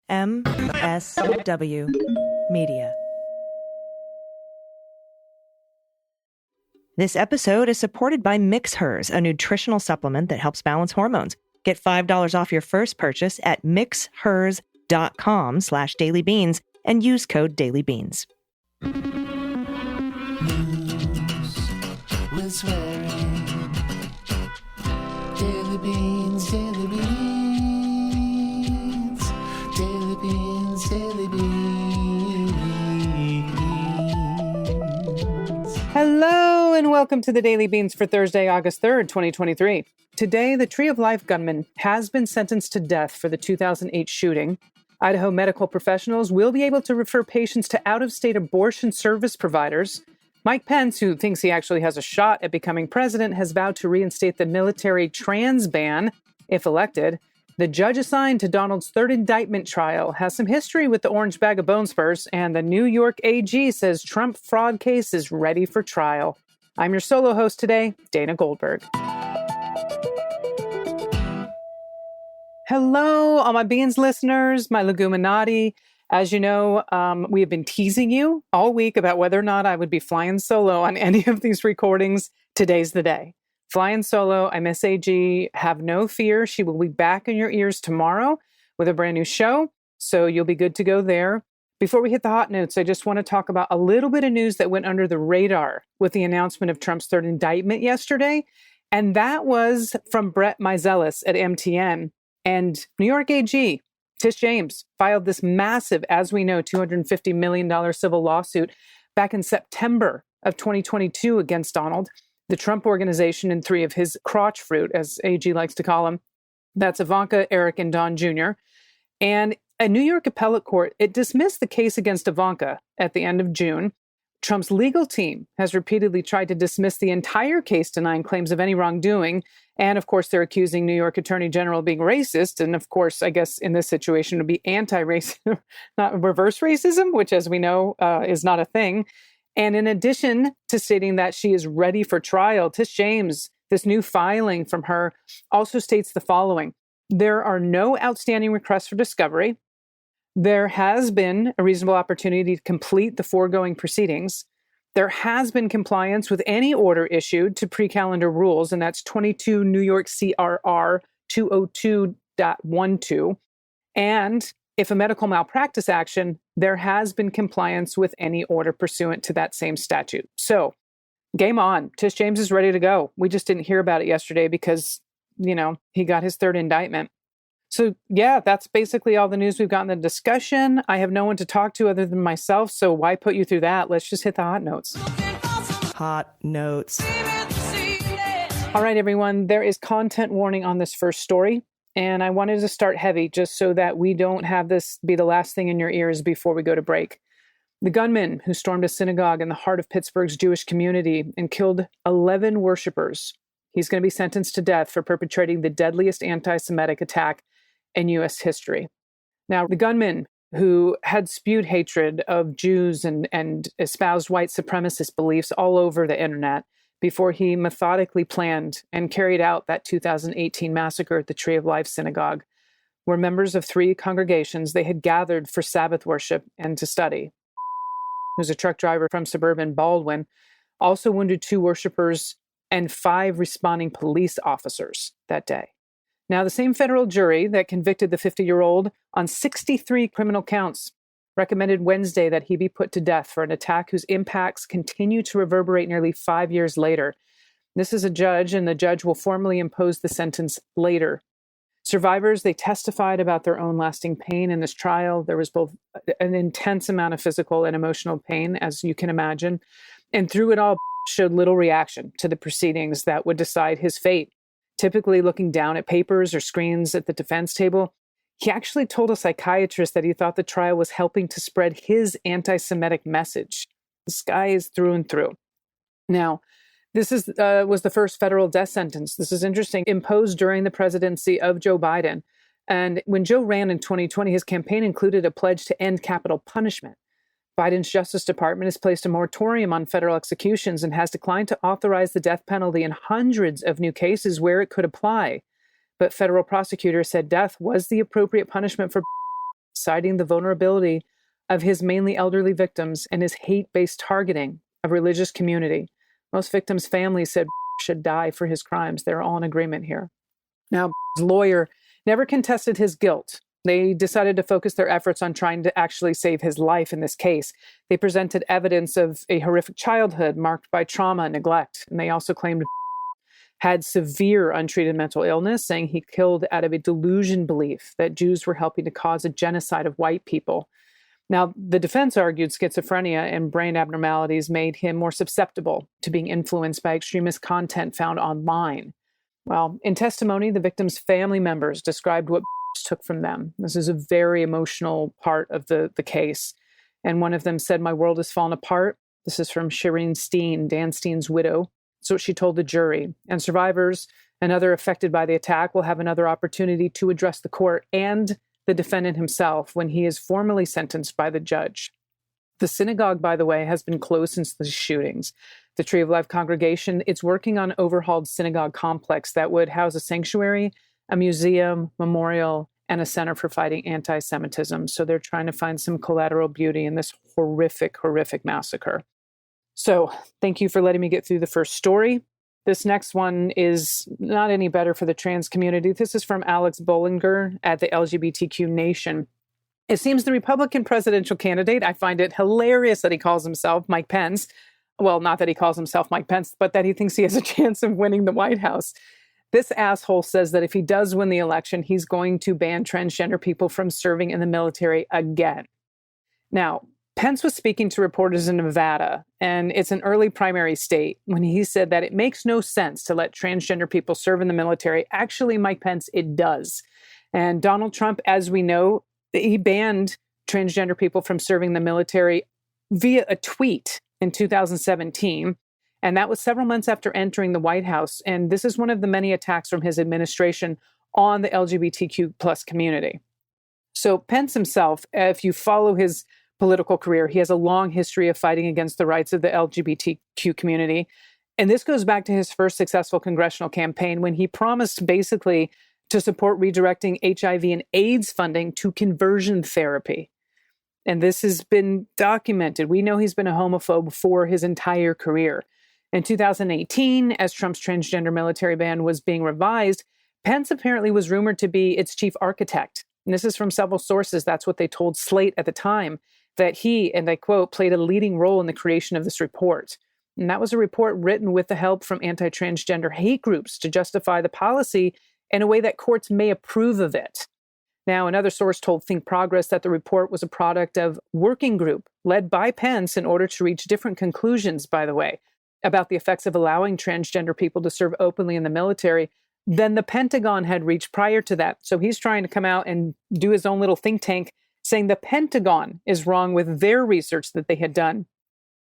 MSW Media. This episode is supported by MixHers, a nutritional supplement that helps balance hormones. Get $5 off your first purchase at mixhers.com/dailybeans and use code dailybeans. News with swearing. Daily beans, daily beans. Daily beans, daily beans. Hello and welcome to the Daily Beans for Thursday, August 3rd, 2023. Today, the Tree of Life gunman has been sentenced to death for the 2008 shooting. Idaho medical professionals will be able to refer patients to out-of-state abortion service providers. Mike Pence, who thinks he actually has a shot at becoming president, has vowed to reinstate the military trans ban if elected. The judge assigned to Donald's third indictment trial has some history with the orange bag of bone spurs, and the New York AG says Trump fraud case is ready for trial. I'm your solo host today, Dana Goldberg. Hello, all my Beans listeners, my Leguminati. As you know, we have been teasing you all week about whether or not I would be flying solo on any of these recordings. Today's the day. Flying solo, I miss AG. Have no fear. She will be back in your ears tomorrow with a brand new show, so you'll be good to go there. Before we hit the hot notes, I just want to talk about a little bit of news that went under the radar with the announcement of Trump's third indictment yesterday, and that was from Brett Meiselas at MTN. And New York AG, Tish James, filed this massive, as we know, $250 million civil lawsuit back in September of 2022 against Donald, the Trump Organization, and three of his crotch fruit, as AG likes to call them. That's Ivanka, Eric, and Don Jr. And a New York appellate court, it dismissed the case against Ivanka at the end of June. Trump's legal team has repeatedly tried to dismiss the entire case, denying claims of any wrongdoing. And of course, they're accusing New York Attorney General of being racist. And of course, I guess in this situation, it would be anti-racism, not reverse racism, which, as we know, is not a thing. And in addition to stating that she is ready for trial, Tish James, this new filing from her, also states the following. There are no outstanding requests for discovery. There has been a reasonable opportunity to complete the foregoing proceedings. There has been compliance with any order issued to pre-calendar rules, and that's 22 New York CRR 202.12. And if a medical malpractice action, there has been compliance with any order pursuant to that same statute. So, game on. Tish James is ready to go. We just didn't hear about it yesterday because, he got his third indictment. So, yeah, that's basically all the news we've got in the discussion. I have no one to talk to other than myself, so why put you through that? Let's just hit the hot notes. Hot notes. All right, everyone, there is content warning on this first story, and I wanted to start heavy just so that we don't have this be the last thing in your ears before we go to break. The gunman who stormed a synagogue in the heart of Pittsburgh's Jewish community and killed 11 worshipers. He's going to be sentenced to death for perpetrating the deadliest anti-Semitic attack in U.S. history. Now, the gunman who had spewed hatred of Jews and espoused white supremacist beliefs all over the internet before he methodically planned and carried out that 2018 massacre at the Tree of Life Synagogue, where members of three congregations, they had gathered for Sabbath worship and to study. Who's a truck driver from suburban Baldwin, also wounded 2 worshipers and 5 responding police officers that day. Now, the same federal jury that convicted the 50-year-old on 63 criminal counts recommended Wednesday that he be put to death for an attack whose impacts continue to reverberate nearly 5 years later. This is a judge, and the judge will formally impose the sentence later. Survivors, they testified about their own lasting pain in this trial. There was both an intense amount of physical and emotional pain, as you can imagine. And through it all, showed little reaction to the proceedings that would decide his fate. Typically looking down at papers or screens at the defense table, he actually told a psychiatrist that he thought the trial was helping to spread his anti-Semitic message. This guy is through and through. Now, this was the first federal death sentence. This is interesting, imposed during the presidency of Joe Biden. And when Joe ran in 2020, his campaign included a pledge to end capital punishment. Biden's Justice Department has placed a moratorium on federal executions and has declined to authorize the death penalty in hundreds of new cases where it could apply. But federal prosecutors said death was the appropriate punishment for citing the vulnerability of his mainly elderly victims and his hate-based targeting of religious community. Most victims' families said should die for his crimes. They're all in agreement here. Now, his lawyer never contested his guilt. They decided to focus their efforts on trying to actually save his life in this case. They presented evidence of a horrific childhood marked by trauma and neglect. And they also claimed had severe untreated mental illness, saying he killed out of a delusion belief that Jews were helping to cause a genocide of white people. Now, the defense argued schizophrenia and brain abnormalities made him more susceptible to being influenced by extremist content found online. Well, in testimony, the victims' family members described what took from them. This is a very emotional part of the case. And one of them said, "My world has fallen apart." This is from Shireen Steen, Dan Steen's widow. That's what she told the jury. And survivors and other affected by the attack will have another opportunity to address the court and the defendant himself when he is formally sentenced by the judge. The synagogue, by the way, has been closed since the shootings. The Tree of Life congregation, it's working on an overhauled synagogue complex that would house a sanctuary, a museum, memorial, and a center for fighting anti-Semitism. So they're trying to find some collateral beauty in this horrific, horrific massacre. So thank you for letting me get through the first story. This next one is not any better for the trans community. This is from Alex Bollinger at the LGBTQ Nation. It seems the Republican presidential candidate, I find it hilarious that he calls himself Mike Pence. Well, not that he calls himself Mike Pence, but that he thinks he has a chance of winning the White House. This asshole says that if he does win the election, he's going to ban transgender people from serving in the military again. Now, Pence was speaking to reporters in Nevada, and it's an early primary state, when he said that it makes no sense to let transgender people serve in the military. Actually, Mike Pence, it does. And Donald Trump, as we know, he banned transgender people from serving the military via a tweet in 2017. And that was several months after entering the White House. And this is one of the many attacks from his administration on the LGBTQ plus community. So Pence himself, if you follow his political career, he has a long history of fighting against the rights of the LGBTQ community. And this goes back to his first successful congressional campaign when he promised basically to support redirecting HIV and AIDS funding to conversion therapy. And this has been documented. We know he's been a homophobe for his entire career. In 2018, as Trump's transgender military ban was being revised, Pence apparently was rumored to be its chief architect. And this is from several sources. That's what they told Slate at the time, that he, and I quote, played a leading role in the creation of this report. And that was a report written with the help from anti-transgender hate groups to justify the policy in a way that courts may approve of it. Now, another source told Think Progress that the report was a product of working group led by Pence in order to reach different conclusions, by the way, about the effects of allowing transgender people to serve openly in the military than the Pentagon had reached prior to that. So he's trying to come out and do his own little think tank, saying the Pentagon is wrong with their research that they had done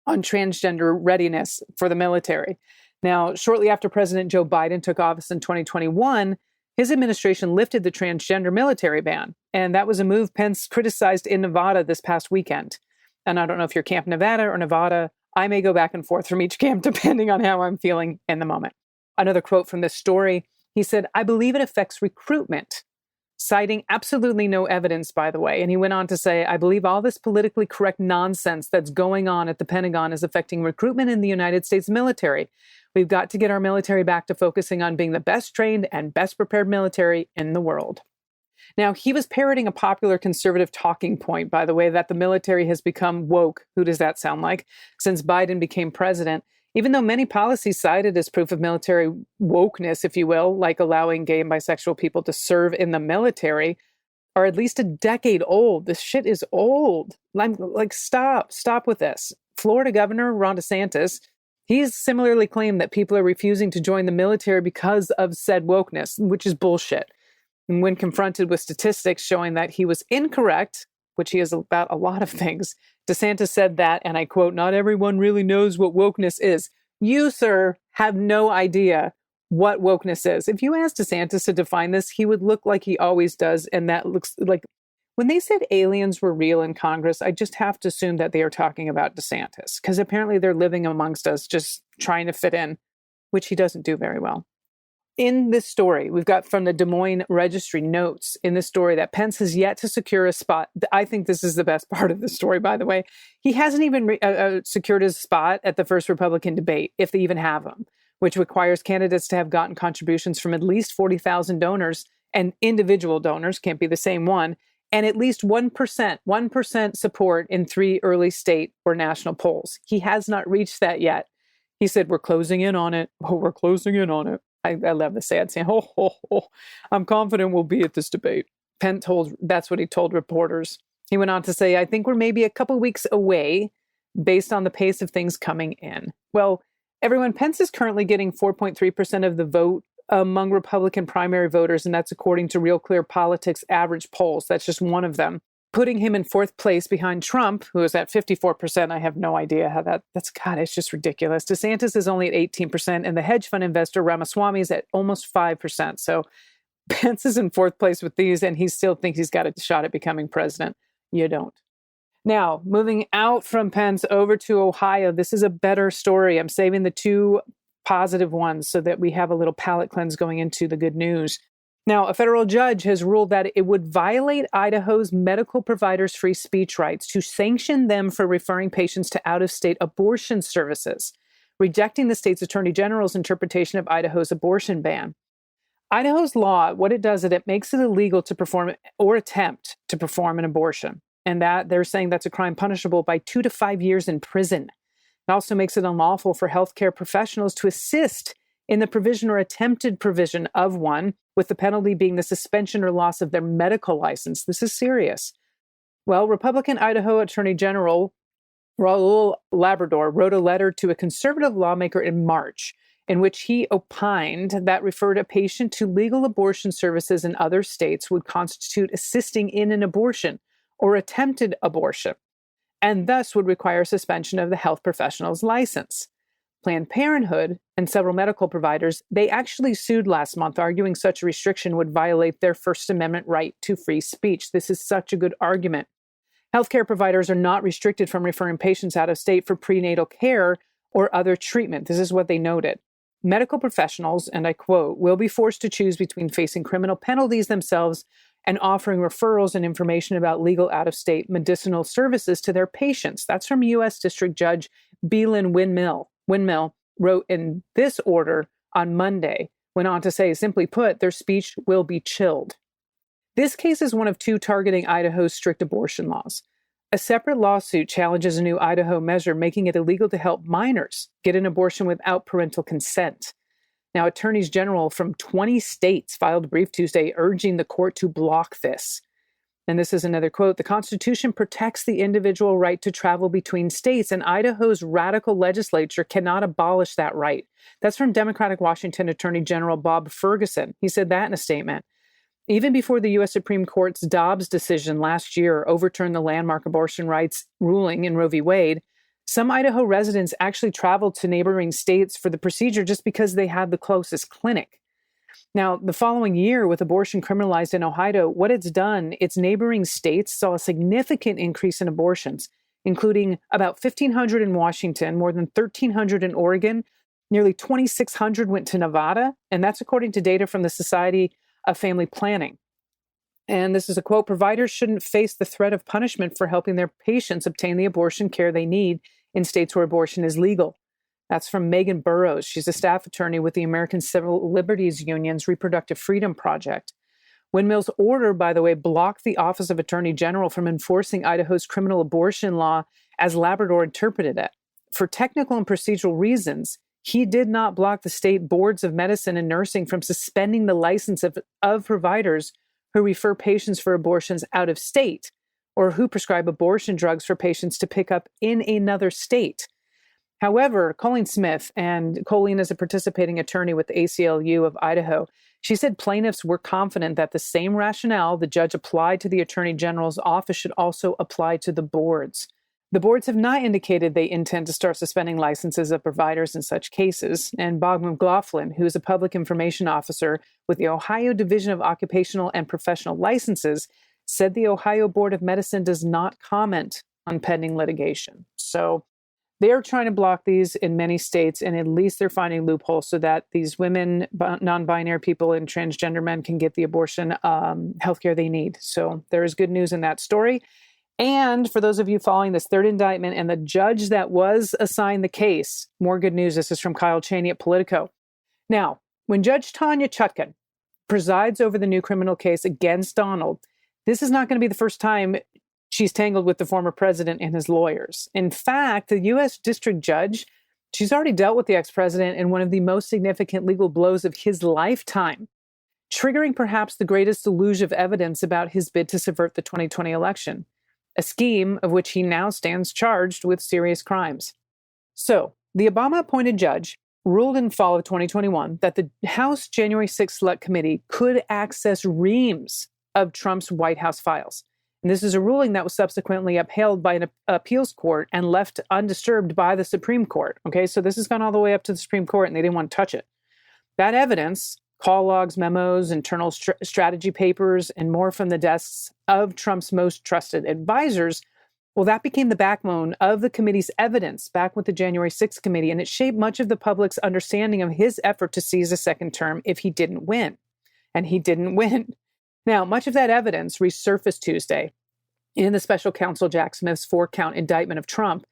on transgender readiness for the military. Now, shortly after President Joe Biden took office in 2021, his administration lifted the transgender military ban. And that was a move Pence criticized in Nevada this past weekend. And I don't know if you're Camp Nevada or Nevada. I may go back and forth from each camp depending on how I'm feeling in the moment. Another quote from this story, he said, "I believe it affects recruitment," citing absolutely no evidence, by the way. And he went on to say, "I believe all this politically correct nonsense that's going on at the Pentagon is affecting recruitment in the United States military. We've got to get our military back to focusing on being the best trained and best prepared military in the world." Now, he was parroting a popular conservative talking point, by the way, that the military has become woke. Who does that sound like? Since Biden became president, even though many policies cited as proof of military wokeness, if you will, like allowing gay and bisexual people to serve in the military, are at least a decade old. This shit is old. I'm like, stop with this. Florida Governor Ron DeSantis, he's similarly claimed that people are refusing to join the military because of said wokeness, which is bullshit. And when confronted with statistics showing that he was incorrect, which he is about a lot of things, DeSantis said that, and I quote, "Not everyone really knows what wokeness is." You, sir, have no idea what wokeness is. If you asked DeSantis to define this, he would look like he always does. And that looks like, when they said aliens were real in Congress, I just have to assume that they are talking about DeSantis, because apparently they're living amongst us just trying to fit in, which he doesn't do very well. In this story, we've got from the Des Moines Registry notes in this story that Pence has yet to secure a spot. I think this is the best part of the story, by the way. He hasn't even secured his spot at the first Republican debate, if they even have them, which requires candidates to have gotten contributions from at least 40,000 donors, and individual donors can't be the same one, and at least 1% support in 3 early state or national polls. He has not reached that yet. He said, we're closing in on it. Oh, we're closing in on it. I love the sad saying, I'm confident we'll be at this debate. That's what he told reporters. He went on to say, I think we're maybe a couple weeks away based on the pace of things coming in. Well, everyone, Pence is currently getting 4.3% of the vote among Republican primary voters, and that's according to Real Clear Politics average polls. That's just one of them, putting him in 4th place behind Trump, who is at 54%. I have no idea how it's just ridiculous. DeSantis is only at 18%, and the hedge fund investor Ramaswamy is at almost 5%. So Pence is in 4th place with these, and he still thinks he's got a shot at becoming president. You don't. Now, moving out from Pence over to Ohio, this is a better story. I'm saving the 2 positive ones so that we have a little palate cleanse going into the good news. Now, a federal judge has ruled that it would violate Idaho's medical providers' free speech rights to sanction them for referring patients to out-of-state abortion services, rejecting the state's attorney general's interpretation of Idaho's abortion ban. Idaho's law, what it does is it makes it illegal to perform or attempt to perform an abortion, and that they're saying that's a crime punishable by 2 to 5 years in prison. It also makes it unlawful for healthcare professionals to assist in the provision or attempted provision of one, with the penalty being the suspension or loss of their medical license. This is serious. Well, Republican Idaho Attorney General Raul Labrador wrote a letter to a conservative lawmaker in March in which he opined that referred a patient to legal abortion services in other states would constitute assisting in an abortion or attempted abortion, and thus would require suspension of the health professional's license. Planned Parenthood and several medical providers, they actually sued last month, arguing such a restriction would violate their First Amendment right to free speech. This is such a good argument. Healthcare providers are not restricted from referring patients out of state for prenatal care or other treatment. This is what they noted. Medical professionals, and I quote, will be forced to choose between facing criminal penalties themselves and offering referrals and information about legal out-of-state medicinal services to their patients. That's from U.S. District Judge Belin Windmill wrote in this order on Monday, went on to say, simply put, their speech will be chilled. This case is one of 2 targeting Idaho's strict abortion laws. A separate lawsuit challenges a new Idaho measure making it illegal to help minors get an abortion without parental consent. Now, attorneys general from 20 states filed a brief Tuesday urging the court to block this. And this is another quote, the Constitution protects the individual right to travel between states, and Idaho's radical legislature cannot abolish that right. That's from Democratic Washington Attorney General Bob Ferguson. He said that in a statement. Even before the U.S. Supreme Court's Dobbs decision last year overturned the landmark abortion rights ruling in Roe v. Wade, some Idaho residents actually traveled to neighboring states for the procedure just because they had the closest clinic. Now, the following year, with abortion criminalized in Ohio, what it's done, its neighboring states saw a significant increase in abortions, including about 1,500 in Washington, more than 1,300 in Oregon, nearly 2,600 went to Nevada, and that's according to data from the Society of Family Planning. And this is a quote, providers shouldn't face the threat of punishment for helping their patients obtain the abortion care they need in states where abortion is legal. That's from Megan Burrows. She's a staff attorney with the American Civil Liberties Union's Reproductive Freedom Project. Windmill's order, by the way, blocked the Office of Attorney General from enforcing Idaho's criminal abortion law as Labrador interpreted it. For technical and procedural reasons, he did not block the state boards of medicine and nursing from suspending the license of providers who refer patients for abortions out of state or who prescribe abortion drugs for patients to pick up in another state. However, Colleen Smith, and Colleen is a participating attorney with the ACLU of Idaho, she said plaintiffs were confident that the same rationale the judge applied to the Attorney General's office should also apply to the boards. The boards have not indicated they intend to start suspending licenses of providers in such cases, and Bob McLaughlin, who is a public information officer with the Ohio Division of Occupational and Professional Licenses, said the Ohio Board of Medicine does not comment on pending litigation. So They are trying to block these in many states, and at least they're finding loopholes so that these women, non-binary people, and transgender men can get the abortion healthcare they need. So there is good news in that story. And for those of you following this third indictment and the judge that was assigned the case, more good news. This is from Kyle Chaney at Politico. Now, when Judge Tanya Chutkan presides over the new criminal case against Donald, this is not going to be the first time she's tangled with the former president and his lawyers. In fact, the U.S. district judge, she's already dealt with the ex-president in one of the most significant legal blows of his lifetime, triggering perhaps the greatest deluge of evidence about his bid to subvert the 2020 election, a scheme of which he now stands charged with serious crimes. So, the Obama-appointed judge ruled in fall of 2021 that the House January 6th Select Committee could access reams of Trump's White House files. And this is a ruling that was subsequently upheld by an appeals court and left undisturbed by the Supreme Court. Okay, so this has gone all the way up to the Supreme Court and they didn't want to touch it. That evidence, call logs, memos, internal strategy papers, and more from the desks of Trump's most trusted advisors, well, that became the backbone of the committee's evidence back with the January 6th committee, and it shaped much of the public's understanding of his effort to seize a second term if he didn't win. And he didn't win. Now, much of that evidence resurfaced Tuesday in the special counsel Jack Smith's 4-count indictment of Trump,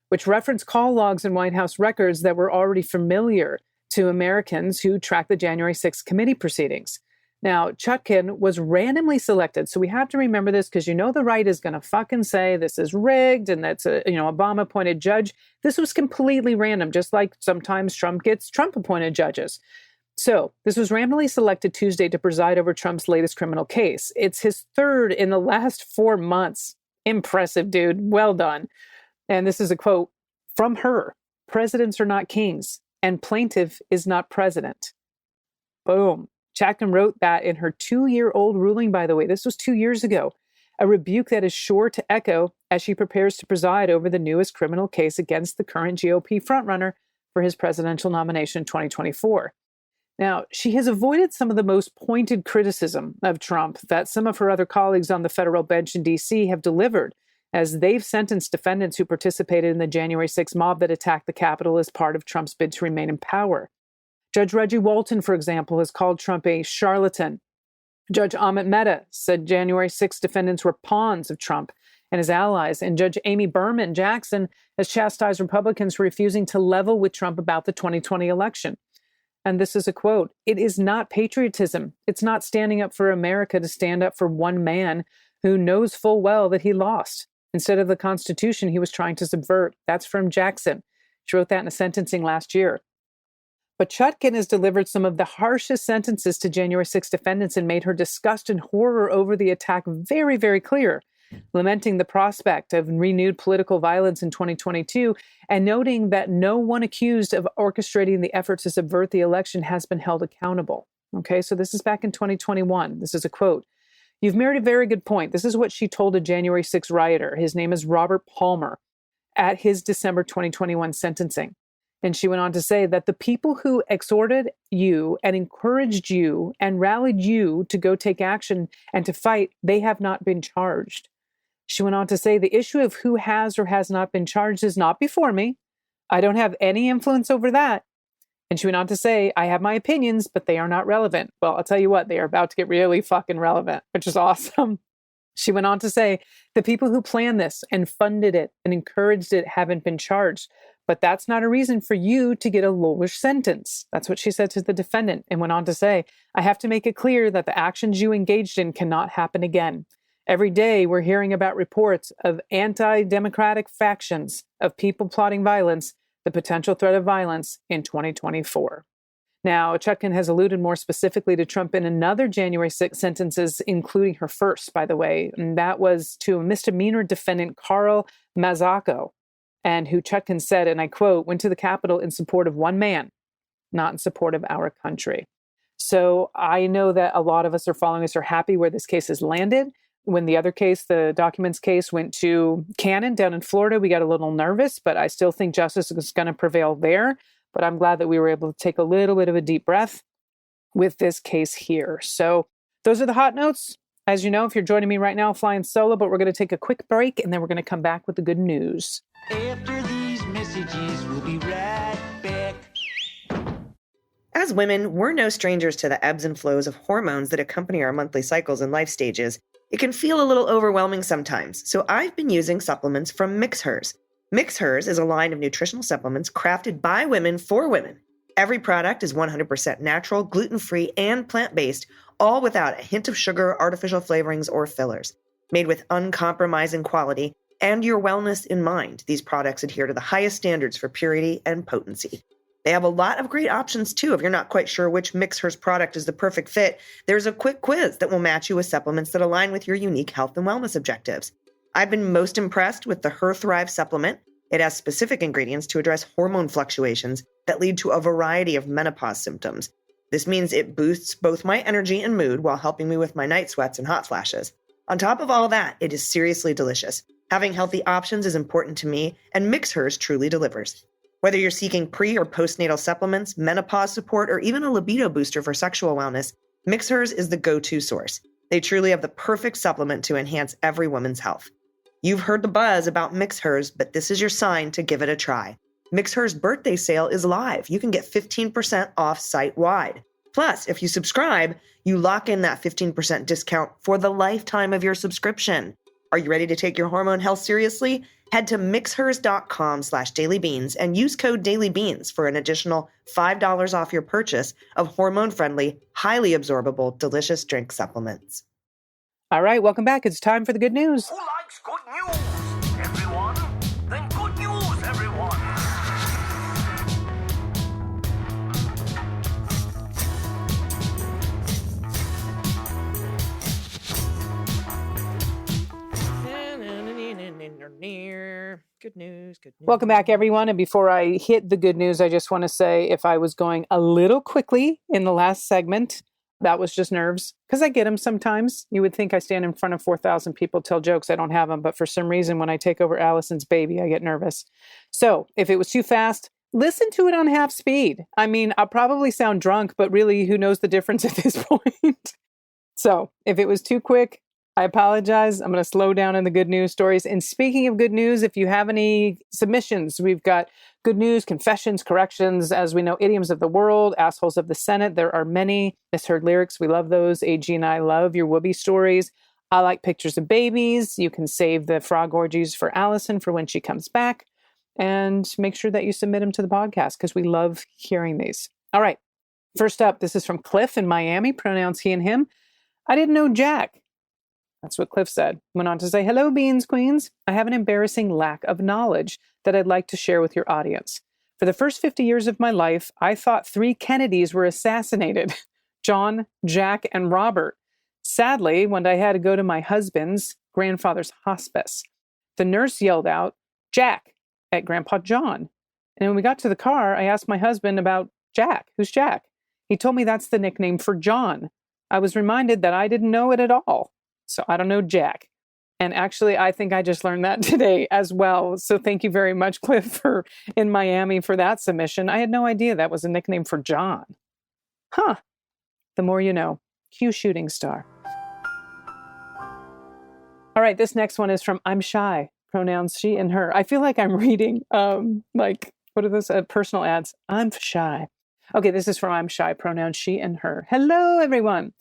which referenced call logs and White House records that were already familiar to Americans who tracked the January 6th committee proceedings. Now, Chutkan was randomly selected, so we have to remember this because the right is going to fucking say this is rigged and that's a Obama-appointed judge. This was completely random, just like sometimes Trump gets Trump-appointed judges. So this was randomly selected Tuesday to preside over Trump's latest criminal case. It's his third in the last 4 months. Impressive, dude. Well done. And this is a quote from her. "Presidents are not kings, and plaintiff is not president." Boom. Chutkan wrote that in her 2-year-old ruling, by the way. This was 2 years ago. A rebuke that is sure to echo as she prepares to preside over the newest criminal case against the current GOP frontrunner for his presidential nomination in 2024. Now, she has avoided some of the most pointed criticism of Trump that some of her other colleagues on the federal bench in D.C. have delivered, as they've sentenced defendants who participated in the January 6th mob that attacked the Capitol as part of Trump's bid to remain in power. Judge Reggie Walton, for example, has called Trump a charlatan. Judge Amit Mehta said January 6th defendants were pawns of Trump and his allies, and Judge Amy Berman Jackson has chastised Republicans for refusing to level with Trump about the 2020 election. And this is a quote, "It is not patriotism. It's not standing up for America to stand up for one man who knows full well that he lost instead of the Constitution he was trying to subvert." That's from Jackson. She wrote that in a sentencing last year. But Chutkan has delivered some of the harshest sentences to January 6 defendants and made her disgust and horror over the attack very, very clear, lamenting the prospect of renewed political violence in 2022 and noting that no one accused of orchestrating the effort to subvert the election has been held accountable. Okay, so this is back in 2021. This is a quote. "You've made a very good point." This is what she told a January 6 rioter. His name is Robert Palmer at his December 2021 sentencing. And she went on to say that the people who exhorted you and encouraged you and rallied you to go take action and to fight, they have not been charged. She went on to say the issue of who has or has not been charged is not before me. I don't have any influence over that. And she went on to say, I have my opinions, but they are not relevant. Well, I'll tell you what, they are about to get really fucking relevant, which is awesome. She went on to say, the people who planned this and funded it and encouraged it haven't been charged. But that's not a reason for you to get a lowish sentence. That's what she said to the defendant, and went on to say, I have to make it clear that the actions you engaged in cannot happen again. Every day we're hearing about reports of anti-democratic factions, of people plotting violence, the potential threat of violence in 2024. Now, Chutkan has alluded more specifically to Trump in another January 6 sentences, including her first, by the way, and that was to a misdemeanor defendant, Carl Mazzocco, and who Chutkan said, and I quote, went to the Capitol in support of one man, not in support of our country. So I know that a lot of us are following us are happy where this case has landed. When the other case, the documents case, went to Cannon down in Florida, we got a little nervous, but I still think justice is going to prevail there. But I'm glad that we were able to take a little bit of a deep breath with this case here. So those are the hot notes. As you know, if you're joining me right now, flying solo, but we're going to take a quick break and then we're going to come back with the good news. After these messages messages. We'll be right back. As women, we're no strangers to the ebbs and flows of hormones that accompany our monthly cycles and life stages. It can feel a little overwhelming sometimes, so I've been using supplements from MixHers. MixHers is a line of nutritional supplements crafted by women for women. Every product is 100% natural, gluten-free, and plant-based, all without a hint of sugar, artificial flavorings, or fillers. Made with uncompromising quality and your wellness in mind, these products adhere to the highest standards for purity and potency. They have a lot of great options, too. If you're not quite sure which MixHers product is the perfect fit, there's a quick quiz that will match you with supplements that align with your unique health and wellness objectives. I've been most impressed with the Her Thrive supplement. It has specific ingredients to address hormone fluctuations that lead to a variety of menopause symptoms. This means it boosts both my energy and mood while helping me with my night sweats and hot flashes. On top of all that, it is seriously delicious. Having healthy options is important to me, and MixHers truly delivers. Whether you're seeking pre- or postnatal supplements, menopause support, or even a libido booster for sexual wellness, MixHers is the go-to source. They truly have the perfect supplement to enhance every woman's health. You've heard the buzz about MixHers, but this is your sign to give it a try. MixHers' birthday sale is live. You can get 15% off site-wide. Plus, if you subscribe, you lock in that 15% discount for the lifetime of your subscription. Are you ready to take your hormone health seriously? Head to mixhers.com/dailybeans and use code dailybeans for an additional $5 off your purchase of hormone-friendly, highly absorbable, delicious drink supplements. All right, welcome back. It's time for the good news. Who likes good news, everyone? Then good news, everyone. Good news, good news. Welcome back, everyone. And before I hit the good news, I just want to say if I was going a little quickly in the last segment, that was just nerves, because I get them sometimes. You would think I stand in front of 4,000 people, tell jokes. I don't have them. But for some reason, when I take over Allison's baby, I get nervous. So if it was too fast, listen to it on half speed. I mean, I'll probably sound drunk, but really, who knows the difference at this point? So if it was too quick, I apologize. I'm going to slow down in the good news stories. And speaking of good news, if you have any submissions, we've got good news, confessions, corrections, as we know, idioms of the world, assholes of the Senate. There are many misheard lyrics. We love those. AG and I love your whoopee stories. I like pictures of babies. You can save the frog orgies for Allison for when she comes back. And make sure that you submit them to the podcast because we love hearing these. All right. First up, this is from Cliff in Miami, pronouns he and him. I didn't know Jack. That's what Cliff said. Went on to say, hello, Beans Queens. I have an embarrassing lack of knowledge that I'd like to share with your audience. For the first 50 years of my life, I thought 3 Kennedys were assassinated, John, Jack, and Robert. Sadly, when I had to go to my husband's grandfather's hospice, the nurse yelled out, Jack, at Grandpa John. And when we got to the car, I asked my husband about Jack. Who's Jack? He told me that's the nickname for John. I was reminded that I didn't know it at all. So I don't know Jack. And actually, I think I just learned that today as well. So thank you very much, Cliff, in Miami for that submission. I had no idea that was a nickname for John. Huh. The more you know. Cue shooting star. All right, this next one is from I'm Shy. Pronouns she and her. I feel like I'm reading, what are those personal ads? I'm shy. Okay, this is from I'm Shy. Pronouns she and her. Hello, everyone.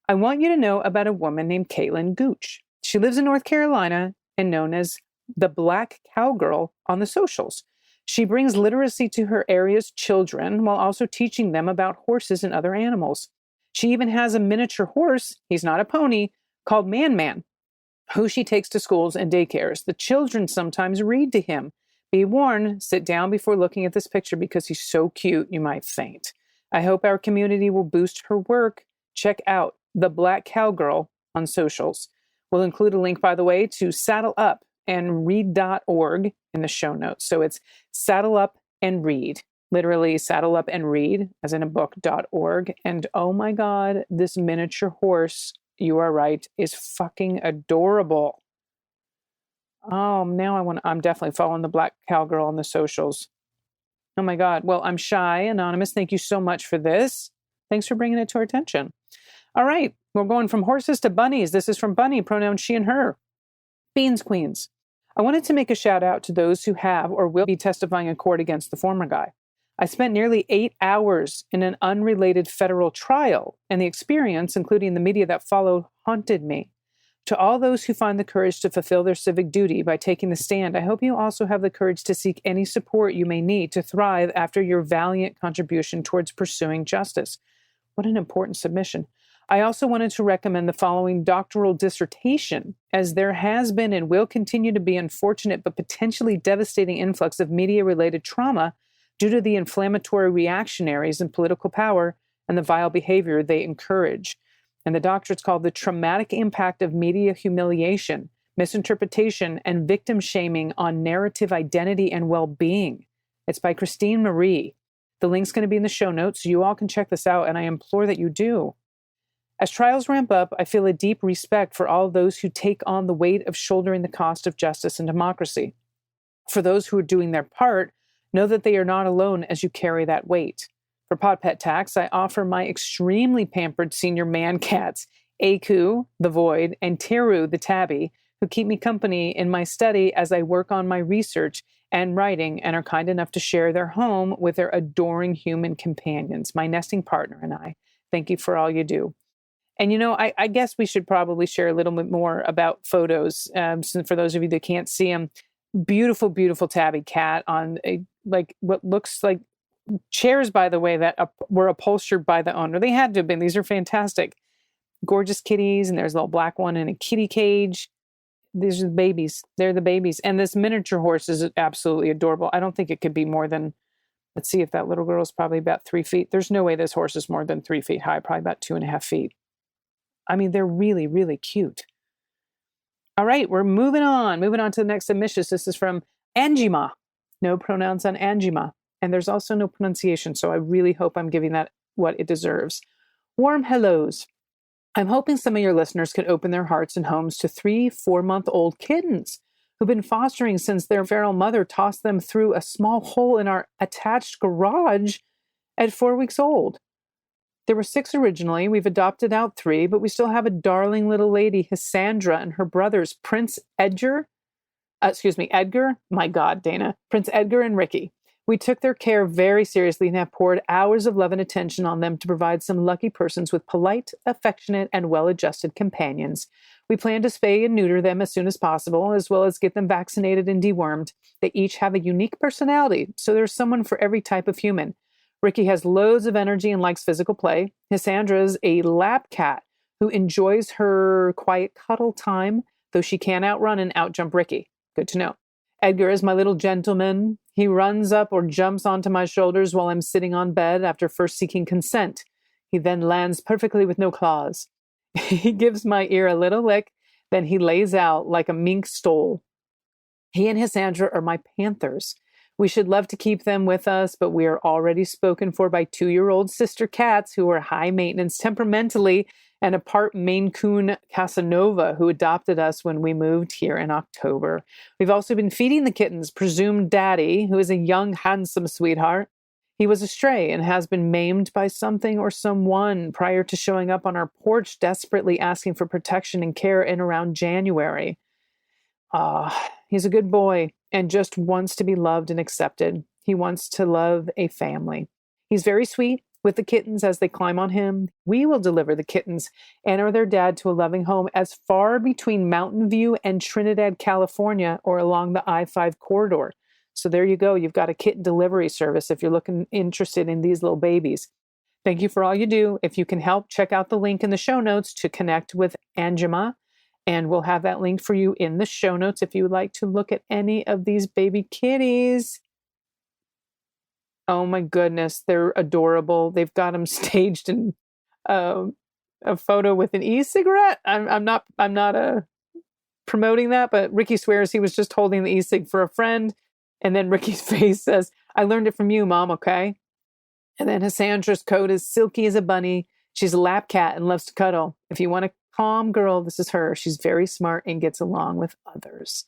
I want you to know about a woman named Caitlin Gooch. She lives in North Carolina and known as the Black Cowgirl on the socials. She brings literacy to her area's children while also teaching them about horses and other animals. She even has a miniature horse, he's not a pony, called Man Man, who she takes to schools and daycares. The children sometimes read to him. Be warned, sit down before looking at this picture because he's so cute you might faint. I hope our community will boost her work. Check out the Black Cowgirl on socials. We'll include a link, by the way, to saddleupandread.org in the show notes. So it's saddle up and read, literally saddle up and read, as in a book.org. And oh my God, this miniature horse, you are right, is fucking adorable. Oh, now I'm definitely following the Black Cowgirl on the socials. Oh my God. Well, I'm Shy, Anonymous. Thank you so much for this. Thanks for bringing it to our attention. All right, we're going from horses to bunnies. This is from Bunny, pronouns she and her. Beans Queens. I wanted to make a shout out to those who have or will be testifying in court against the former guy. I spent nearly 8 hours in an unrelated federal trial, and the experience, including the media that followed, haunted me. To all those who find the courage to fulfill their civic duty by taking the stand, I hope you also have the courage to seek any support you may need to thrive after your valiant contribution towards pursuing justice. What an important submission. I also wanted to recommend the following doctoral dissertation, as there has been and will continue to be unfortunate but potentially devastating influx of media-related trauma due to the inflammatory reactionaries in political power and the vile behavior they encourage. And the doctorate's called The Traumatic Impact of Media Humiliation, Misinterpretation, and Victim Shaming on Narrative Identity and Well-Being. It's by Christine Marie. The link's going to be in the show notes, so you all can check this out, and I implore that you do. As trials ramp up, I feel a deep respect for all those who take on the weight of shouldering the cost of justice and democracy. For those who are doing their part, know that they are not alone as you carry that weight. For Pod Pet Tax, I offer my extremely pampered senior man cats, Aku, the Void, and Teru, the Tabby, who keep me company in my study as I work on my research and writing and are kind enough to share their home with their adoring human companions, my nesting partner and I. Thank you for all you do. And, I guess we should probably share a little bit more about photos. For those of you that can't see them, beautiful, beautiful tabby cat on what looks like chairs, by the way, that were upholstered by the owner. They had to have been. These are fantastic. Gorgeous kitties, and there's a little black one in a kitty cage. These are the babies. They're the babies. And this miniature horse is absolutely adorable. I don't think it could be more than, let's see if that little girl is probably about 3 feet. There's no way this horse is more than 3 feet high, probably about 2.5 feet. I mean, they're really, really cute. All right, we're moving on to the next submission. This is from Anjima. No pronouns on Anjima. And there's also no pronunciation, so I really hope I'm giving that what it deserves. Warm hellos. I'm hoping some of your listeners could open their hearts and homes to 3 4-month-old kittens who've been fostering since their feral mother tossed them through a small hole in our attached garage at 4 weeks old. There were 6 originally. We've adopted out 3, but we still have a darling little lady, Cassandra, and her brothers, Prince Edgar. My God, Dana. Prince Edgar and Ricky. We took their care very seriously and have poured hours of love and attention on them to provide some lucky persons with polite, affectionate, and well-adjusted companions. We plan to spay and neuter them as soon as possible, as well as get them vaccinated and dewormed. They each have a unique personality, so there's someone for every type of human. Ricky has loads of energy and likes physical play. Cassandra's a lap cat who enjoys her quiet cuddle time, though she can outrun and outjump Ricky. Good to know. Edgar is my little gentleman. He runs up or jumps onto my shoulders while I'm sitting on bed after first seeking consent. He then lands perfectly with no claws. He gives my ear a little lick, then he lays out like a mink stole. He and Cassandra are my panthers. We should love to keep them with us, but we are already spoken for by 2-year-old sister cats who are high maintenance temperamentally, and a part Maine Coon Casanova who adopted us when we moved here in October. We've also been feeding the kittens presumed daddy, who is a young, handsome sweetheart. He was a stray and has been maimed by something or someone prior to showing up on our porch, desperately asking for protection and care in around January. He's a good boy and just wants to be loved and accepted. He wants to love a family. He's very sweet with the kittens as they climb on him. We will deliver the kittens and or their dad to a loving home as far between Mountain View and Trinidad, California, or along the I-5 corridor. So there you go. You've got a kitten delivery service if you're interested in these little babies. Thank you for all you do. If you can help, check out the link in the show notes to connect with Anjima. And we'll have that link for you in the show notes if you would like to look at any of these baby kitties. Oh my goodness, they're adorable. They've got them staged in a photo with an e-cigarette. I'm not promoting that, but Ricky swears he was just holding the e-cig for a friend. And then Ricky's face says, "I learned it from you, Mom, okay?" And then Cassandra's coat is silky as a bunny. She's a lap cat and loves to cuddle. If you want a calm girl, this is her. She's very smart and gets along with others.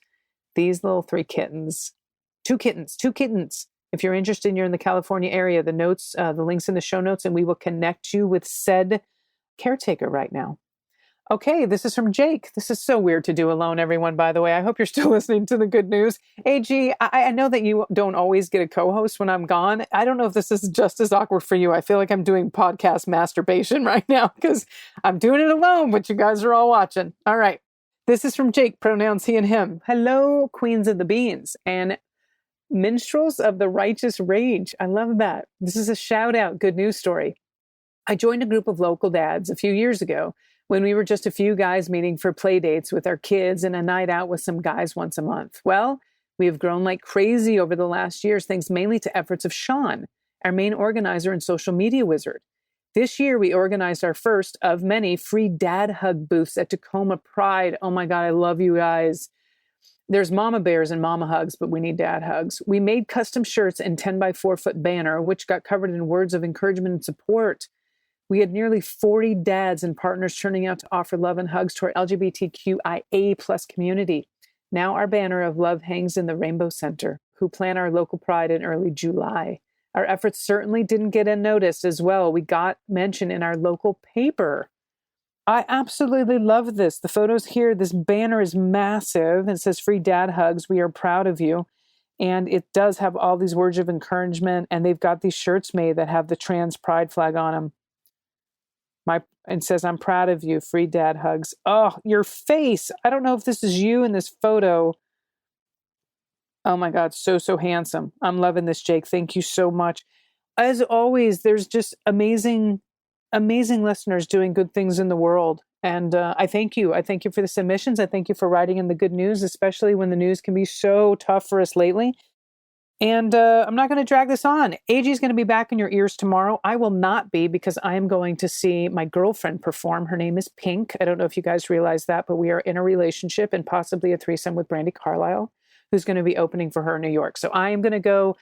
These little 3 kittens. 2 kittens. If you're interested and you're in the California area, the link's in the show notes, and we will connect you with said caretaker right now. Okay, this is from Jake. This is so weird to do alone, everyone, by the way. I hope you're still listening to the good news. AG, I know that you don't always get a co-host when I'm gone. I don't know if this is just as awkward for you. I feel like I'm doing podcast masturbation right now because I'm doing it alone, but you guys are all watching. All right. This is from Jake, pronouns he and him. Hello, Queens of the Beans and Minstrels of the Righteous Rage. I love that. This is a shout out, good news story. I joined a group of local dads a few years ago when we were just a few guys meeting for play dates with our kids and a night out with some guys once a month. Well, we have grown like crazy over the last years, thanks mainly to efforts of Sean, our main organizer and social media wizard. This year, we organized our first of many free dad hug booths at Tacoma Pride. Oh my God, I love you guys. There's mama bears and mama hugs, but we need dad hugs. We made custom shirts and 10 by 4 foot banner, which got covered in words of encouragement and support. We had nearly 40 dads and partners turning out to offer love and hugs to our LGBTQIA plus community. Now our banner of love hangs in the Rainbow Center, who plan our local pride in early July. Our efforts certainly didn't get unnoticed as well. We got mentioned in our local paper. I absolutely love this. The photos here, this banner is massive. It says free dad hugs. We are proud of you. And it does have all these words of encouragement. And they've got these shirts made that have the trans pride flag on them. It says, I'm proud of you, free dad hugs. Oh, your face. I don't know if this is you in this photo. Oh my God, so handsome. I'm loving this, Jake. Thank you so much. As always, there's just amazing listeners doing good things in the world. And I thank you. I thank you for the submissions. I thank you for writing in the good news, especially when the news can be so tough for us lately. And I'm not going to drag this on. AG is going to be back in your ears tomorrow. I will not be because I am going to see my girlfriend perform. Her name is Pink. I don't know if you guys realize that, but we are in a relationship and possibly a threesome with Brandi Carlile, who's going to be opening for her in New York. So I am going to go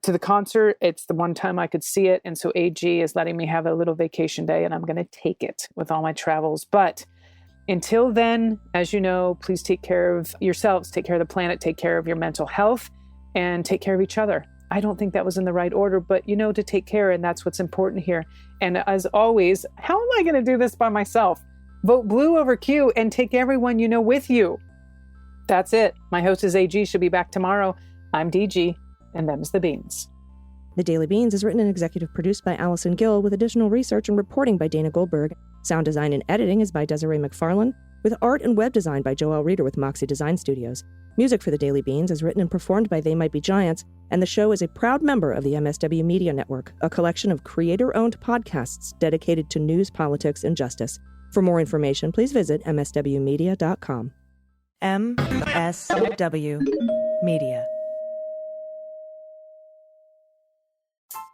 to the concert. It's the one time I could see it. And so AG is letting me have a little vacation day and I'm going to take it with all my travels. But until then, as you know, please take care of yourselves, take care of the planet, take care of your mental health, and take care of each other. I don't think that was in the right order, but you know to take care, and that's what's important here. And as always, how am I going to do this by myself? Vote blue over Q and take everyone you know with you. That's it. My host is AG. She'll be back tomorrow. I'm DG, and them's the beans. The Daily Beans is written and executive produced by Allison Gill with additional research and reporting by Dana Goldberg. Sound design and editing is by Desiree McFarlane, with art and web design by Joelle Reeder with Moxie Design Studios. Music for The Daily Beans is written and performed by They Might Be Giants, and the show is a proud member of the MSW Media Network, a collection of creator-owned podcasts dedicated to news, politics, and justice. For more information, please visit mswmedia.com. MSW Media.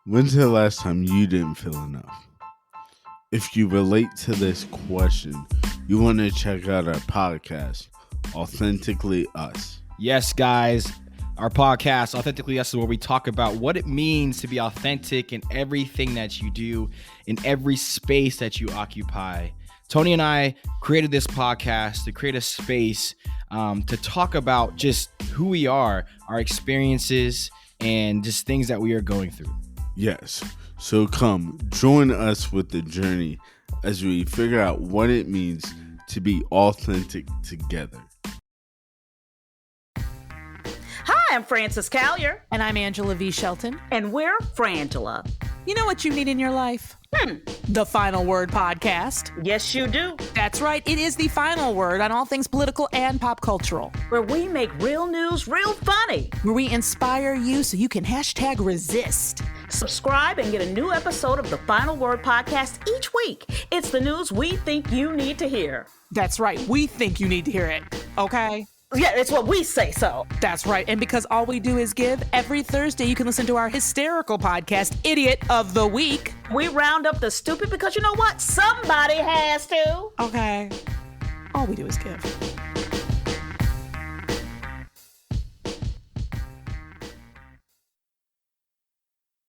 When's the last time you didn't feel enough? If you relate to this question, you want to check out our podcast, Authentically Us. Yes, guys, our podcast, Authentically Us, is where we talk about what it means to be authentic in everything that you do, in every space that you occupy. Tony and I created this podcast to create a space to talk about just who we are, our experiences, and just things that we are going through. Yes, so come join us with the journey as we figure out what it means to be authentic together. Hi, I'm Frances Callier. And I'm Angela V. Shelton. And we're Frangela. You know what you need in your life? The Final Word Podcast. Yes, you do. That's right. It is the final word on all things political and pop cultural. Where we make real news real funny. Where we inspire you so you can #resist. Subscribe and get a new episode of the Final Word Podcast each week. It's the news we think you need to hear. That's right. We think you need to hear it. Okay? Yeah, it's what we say so. That's right. And because all we do is give, every Thursday you can listen to our hysterical podcast, Idiot of the Week. We round up the stupid because you know what? Somebody has to. Okay. All we do is give.